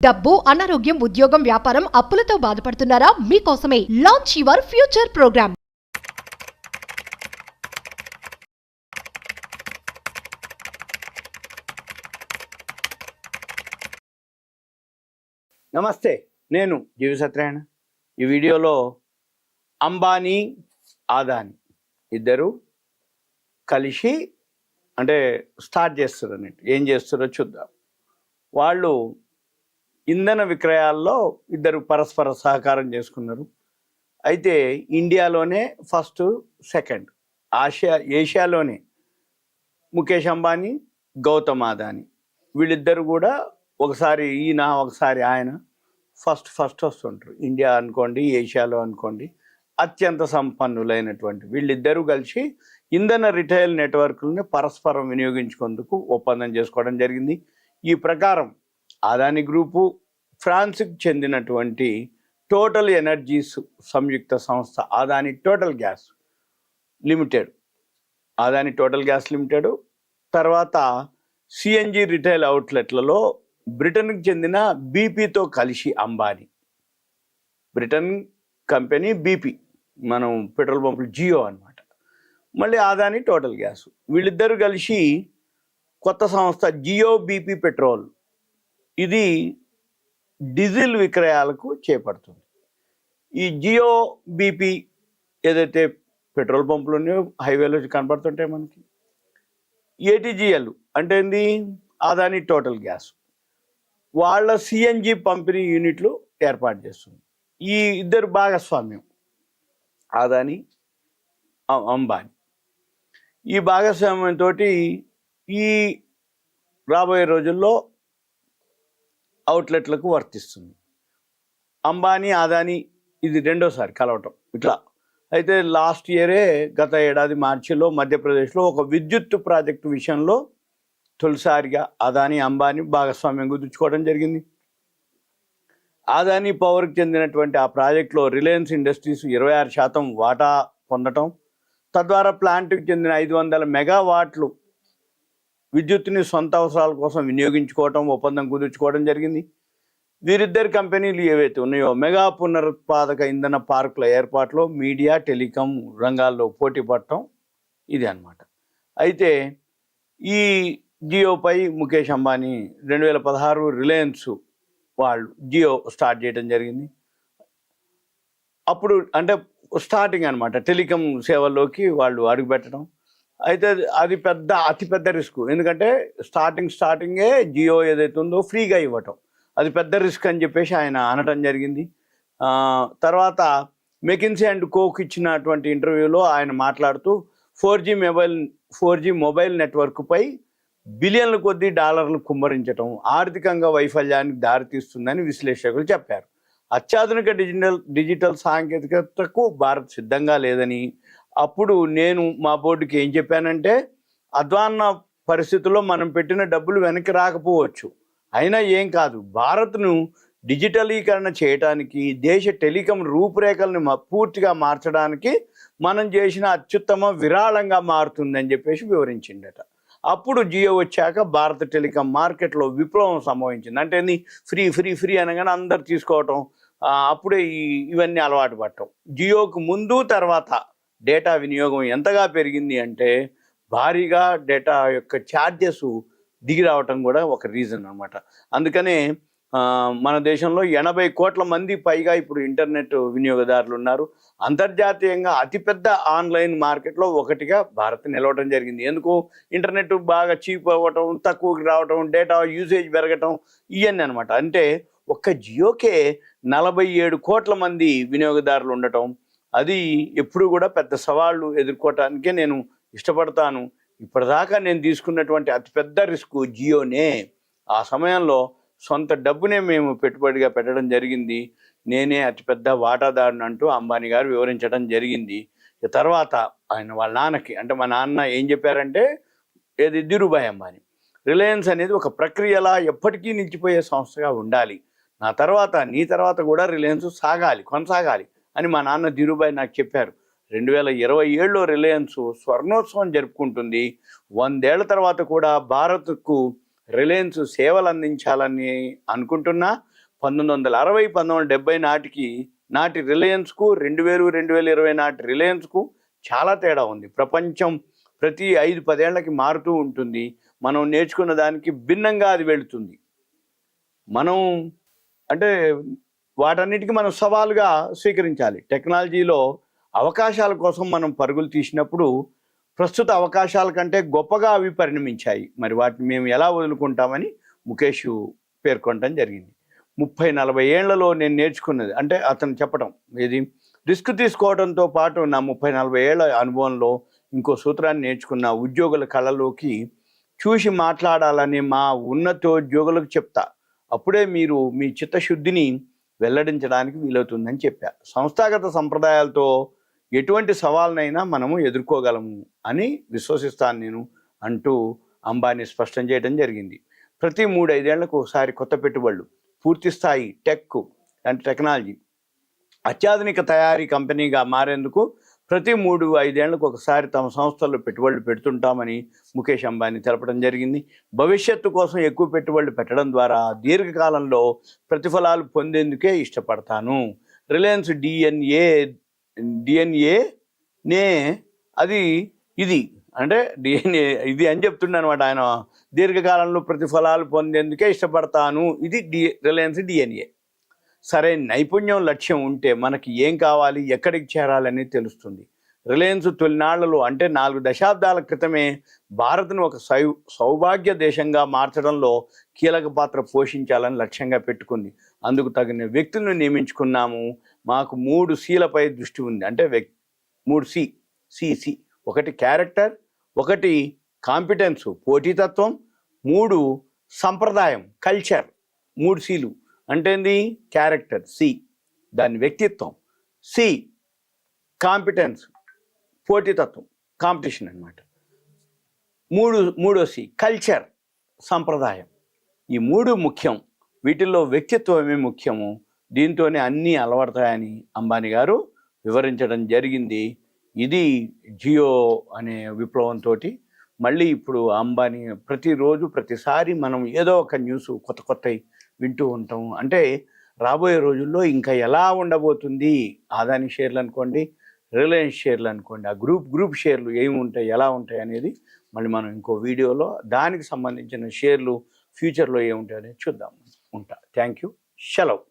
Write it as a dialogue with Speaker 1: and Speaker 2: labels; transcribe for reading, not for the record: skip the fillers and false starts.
Speaker 1: డబ్బు, అనారోగ్యం, ఉద్యోగం, వ్యాపారం, అప్పులతో బాధపడుతున్నారా? మీకోసమే లాంచ్ యువర్ ఫ్యూచర్ ప్రోగ్రామ్.
Speaker 2: నమస్తే, నేను జీవి సత్యనారాయణ. ఈ వీడియోలో అంబానీ, అదానీ ఇద్దరు కలిసి స్టార్ట్ చేస్తారు అన్నట్టు. ఏం చేస్తారో చూద్దాం. వాళ్ళు ఇంధన విక్రయాల్లో ఇద్దరు పరస్పర సహకారం చేసుకున్నారు. అయితే ఇండియాలోనే ఫస్ట్, సెకండ్, ఏషియాలోనే ముఖేష్ అంబానీ, గౌతమ్ అదానీ వీళ్ళిద్దరు కూడా ఒకసారి ఈయన ఒకసారి ఆయన ఫస్ట్ వస్తుంటారు. ఇండియా అనుకోండి, ఏషియాలో అనుకోండి, అత్యంత సంపన్నులైనటువంటి వీళ్ళిద్దరూ కలిసి ఇంధన రిటైల్ నెట్వర్క్లని పరస్పరం వినియోగించుకుందుకు ఒప్పందం చేసుకోవడం జరిగింది. ఈ ప్రకారం అదానీ గ్రూపు, ఫ్రాన్స్కి చెందినటువంటి టోటల్ ఎనర్జీస్ సంయుక్త సంస్థ అదానీ టోటల్ గ్యాస్ లిమిటెడ్, తర్వాత సిఎన్జి రిటైల్ అవుట్లెట్లలో బ్రిటన్కి చెందిన బీపీతో కలిసి అంబానీ, బ్రిటన్ కంపెనీ బీపీ, మనం పెట్రోల్ పంపులు జియో అన్నమాట. మళ్ళీ అదానీ టోటల్ గ్యాస్, వీళ్ళిద్దరూ కలిసి కొత్త సంస్థ జియో బీపీ పెట్రోల్, ఇది డీజిల్ విక్రయాలకు చేపడుతుంది. ఈ జియో బీపీ ఏదైతే పెట్రోల్ పంపులు ఉన్నాయో, హైవేలో కనపడుతుంటాయి మనకి, ఏటీజీఎల్ అంటే ఏంది, అదానీ టోటల్ గ్యాస్, వాళ్ళ సిఎన్జి పంపిణీ యూనిట్లు ఏర్పాటు చేస్తుంది. ఈ ఇద్దరు భాగస్వామ్యం అదానీ, అంబానీ. ఈ భాగస్వామ్యంతో ఈ రాబోయే రోజుల్లో అవుట్లెట్లకు వర్తిస్తుంది. అంబానీ, అదానీ ఇది రెండోసారి కలవటం ఇట్లా. అయితే లాస్ట్ ఇయరే, గత ఏడాది మార్చిలో మధ్యప్రదేశ్లో ఒక విద్యుత్ ప్రాజెక్టు విషయంలో తొలిసారిగా అదానీ, అంబానీ భాగస్వామ్యం కుదుర్చుకోవడం జరిగింది. అదానీ పవర్కి చెందినటువంటి ఆ ప్రాజెక్టులో రిలయన్స్ ఇండస్ట్రీస్ 26% వాటా పొందటం, తద్వారా ప్లాంట్కి చెందిన 500 మెగావాట్లు విద్యుత్తుని సొంత అవసరాల కోసం వినియోగించుకోవటం, ఒప్పందం కుదుర్చుకోవడం జరిగింది. వీరిద్దరి కంపెనీలు ఏవైతే ఉన్నాయో మెగా పునరుత్పాదక ఇంధన పార్కుల ఏర్పాటులో మీడియా, టెలికాం రంగాల్లో పోటీ పడటం ఇది అన్నమాట. అయితే ఈ జియోపై ముఖేష్ అంబానీ 2016 రిలయన్స్ వాళ్ళు జియో స్టార్ట్ చేయడం జరిగింది. అప్పుడు స్టార్టింగ్ అనమాట, టెలికాం సేవల్లోకి వాళ్ళు అడుగుపెట్టడం. అయితే అది అతిపెద్ద రిస్క్. ఎందుకంటే స్టార్టింగే జియో ఏదైతే ఉందో ఫ్రీగా ఇవ్వటం, అది పెద్ద రిస్క్ అని చెప్పేసి ఆయన అనటం జరిగింది. తర్వాత మెకిన్సీ అండ్ కోక్ ఇచ్చినటువంటి ఇంటర్వ్యూలో ఆయన మాట్లాడుతూ 4G మొబైల్ నెట్వర్క్పై బిలియన్ల కొద్దీ డాలర్లు కుమ్మరించడం ఆర్థికంగా వైఫల్యానికి దారితీస్తుందని విశ్లేషకులు చెప్పారు. అత్యాధునిక డిజిటల్ సాంకేతికతకు భారత్ సిద్ధంగా లేదని, అప్పుడు నేను మా బోర్డుకి ఏం చెప్పానంటే, అధ్వాన్న పరిస్థితుల్లో మనం పెట్టిన డబ్బులు వెనక్కి రాకపోవచ్చు, అయినా ఏం కాదు, భారత్ను డిజిటలీకరణ చేయడానికి, దేశ టెలికాం రూపురేఖలను పూర్తిగా మార్చడానికి మనం చేసిన అత్యుత్తమ విరాళంగా మారుతుందని చెప్పేసి వివరించిండట. అప్పుడు జియో వచ్చాక భారత టెలికాం మార్కెట్లో విప్లవం సంభవించింది. అంటే ఫ్రీ అనగానే అందరు తీసుకోవటం, అప్పుడే ఇవన్నీ అలవాటు పడటం. జియోకు ముందు తర్వాత డేటా వినియోగం ఎంతగా పెరిగింది అంటే, భారీగా డేటా యొక్క ఛార్జెస్ దిగి రావటం కూడా ఒక రీజన్ అన్నమాట. అందుకనే మన దేశంలో 80 కోట్ల మంది పైగా ఇప్పుడు ఇంటర్నెట్ వినియోగదారులు ఉన్నారు. అంతర్జాతీయంగా అతిపెద్ద ఆన్లైన్ మార్కెట్లో ఒకటిగా భారత్ నిలవడం జరిగింది. ఎందుకు? ఇంటర్నెట్ బాగా చీప్ అవ్వటం, తక్కువకి రావటం, డేటా యూసేజ్ పెరగటం, ఇవన్నీ అనమాట. అంటే ఒక్క జియోకే 47 కోట్ల మంది వినియోగదారులు ఉండటం, అది ఎప్పుడు కూడా పెద్ద సవాళ్ళు ఎదుర్కోవటానికే నేను ఇష్టపడతాను. ఇప్పటిదాకా నేను తీసుకున్నటువంటి అతిపెద్ద రిస్క్ జియోనే. ఆ సమయంలో సొంత డబ్బునే మేము పెట్టుబడిగా పెట్టడం జరిగింది, నేనే అతిపెద్ద వాటాదారుని అంటూ అంబానీ గారు వివరించడం జరిగింది. తర్వాత ఆయన వాళ్ళ నాన్నకి, మా నాన్న ఏం చెప్పారంటే, ఏది ధీరుభాయ్ అంబానీ, రిలయన్స్ అనేది ఒక ప్రక్రియలా ఎప్పటికీ నిలిచిపోయే సంస్థగా ఉండాలి, నా తర్వాత నీ తర్వాత కూడా రిలయన్స్ కొనసాగాలి అని మా నాన్న ధీరుభాయ్ నాకు చెప్పారు. 2027లో రిలయన్స్ స్వర్ణోత్సవం జరుపుకుంటుంది. 100 ఏళ్ల తర్వాత కూడా భారత్కు రిలయన్స్ సేవలు అందించాలని అనుకుంటున్నా. 1960 1970 నాటికి నాటి రిలయన్స్కు 2000 2020 నాటి రిలయన్స్కు చాలా తేడా ఉంది. ప్రపంచం ప్రతి 5-10 ఏళ్లకి మారుతూ ఉంటుంది. మనం నేర్చుకున్న దానికి భిన్నంగా అది వెళుతుంది. మనం అంటే వాటన్నిటికీ మనం సవాలుగా స్వీకరించాలి. టెక్నాలజీలో అవకాశాల కోసం మనం పరుగులు తీసినప్పుడు ప్రస్తుత అవకాశాల కంటే గొప్పగా అవి పరిణమించాయి. మరి వాటిని మేము ఎలా వదులుకుంటామని ముఖేష్ పేర్కొనడం జరిగింది. 30-40 ఏళ్లలో నేను నేర్చుకున్నది అంటే అతను చెప్పడం ఏది రిస్క్ తీసుకోవడంతో పాటు నా 30-40 ఏళ్ల అనుభవంలో ఇంకో సూత్రాన్ని నేర్చుకున్న ఉద్యోగుల కళలోకి చూసి మాట్లాడాలని మా ఉన్నతోద్యోగులకు చెప్తా. అప్పుడే మీరు మీ చిత్తశుద్ధిని వెల్లడించడానికి వీలవుతుందని చెప్పా. సంస్థాగత సంప్రదాయాలతో ఎటువంటి సవాళ్ళనైనా మనము ఎదుర్కోగలము అని విశ్వసిస్తాను నేను అంటూ అంబానీ స్పష్టం చేయడం జరిగింది. ప్రతి 3-5 ఏళ్లకు ఒకసారి కొత్త పెట్టుబడులు, పూర్తి స్థాయి టెక్ అంటే టెక్నాలజీ అత్యాధునిక తయారీ కంపెనీగా మారేందుకు ప్రతి 3-5 ఏళ్లకు ఒకసారి తమ సంస్థల్లో పెట్టుబడులు పెడుతుంటామని ముఖేష్ అంబానీ తెలపడం జరిగింది. భవిష్యత్తు కోసం ఎక్కువ పెట్టుబడులు పెట్టడం ద్వారా దీర్ఘకాలంలో ప్రతిఫలాలు పొందేందుకే ఇష్టపడతాను. రిలయన్స్ డిఎన్ఏనే అది ఇది అంటే డిఎన్ఏ ఇది అని చెప్తుండే అనమాట. ఆయన దీర్ఘకాలంలో ప్రతిఫలాలు పొందేందుకే ఇష్టపడతాను. ఇది రిలయన్స్ డిఎన్ఏ. సరైన నైపుణ్యం లక్ష్యం ఉంటే మనకి ఏం కావాలి, ఎక్కడికి చేరాలని తెలుస్తుంది. రిలయన్స్ తొలినాళ్లలో అంటే 4 దశాబ్దాల క్రితమే భారత్ను ఒక సౌభాగ్య దేశంగా మార్చడంలో కీలక పాత్ర పోషించాలని లక్ష్యంగా పెట్టుకుంది. అందుకు తగిన వ్యక్తులను నియమించుకున్నాము. మాకు 3 Cలపై దృష్టి ఉంది. అంటే 3 C. ఒకటి క్యారెక్టర్, ఒకటి కాంపిటెన్స్ పోటీతత్వం, 3 సంప్రదాయం కల్చర్. 3 Cలు అంటే ఏంది? క్యారెక్టర్ సి, దాని వ్యక్తిత్వం సి, కాంపిటెన్స్ పోటీతత్వం కాంపిటీషన్ అనమాట. మూడో సి కల్చర్ సంప్రదాయం. ఈ 3 ముఖ్యం. వీటిల్లో వ్యక్తిత్వమే ముఖ్యము. దీంతోనే అన్నీ అలవడతాయని అంబానీ గారు వివరించడం జరిగింది. ఇది జియో అనే విప్లవంతో మళ్ళీ ఇప్పుడు అంబానీ ప్రతిరోజు ప్రతిసారి మనం ఏదో ఒక న్యూస్ కొత్తవి వింటూ ఉంటాం. అంటే రాబోయే రోజుల్లో ఇంకా ఎలా ఉండబోతుంది, అదాని షేర్లు అనుకోండి, రిలయన్స్ షేర్లు అనుకోండి, ఆ గ్రూప్ షేర్లు ఏమి ఉంటాయి, ఎలా ఉంటాయి అనేది మళ్ళీ మనం ఇంకో వీడియోలో దానికి సంబంధించిన షేర్లు ఫ్యూచర్లో ఏముంటాయి అనేది చూద్దాం. Thank you. సెలవు.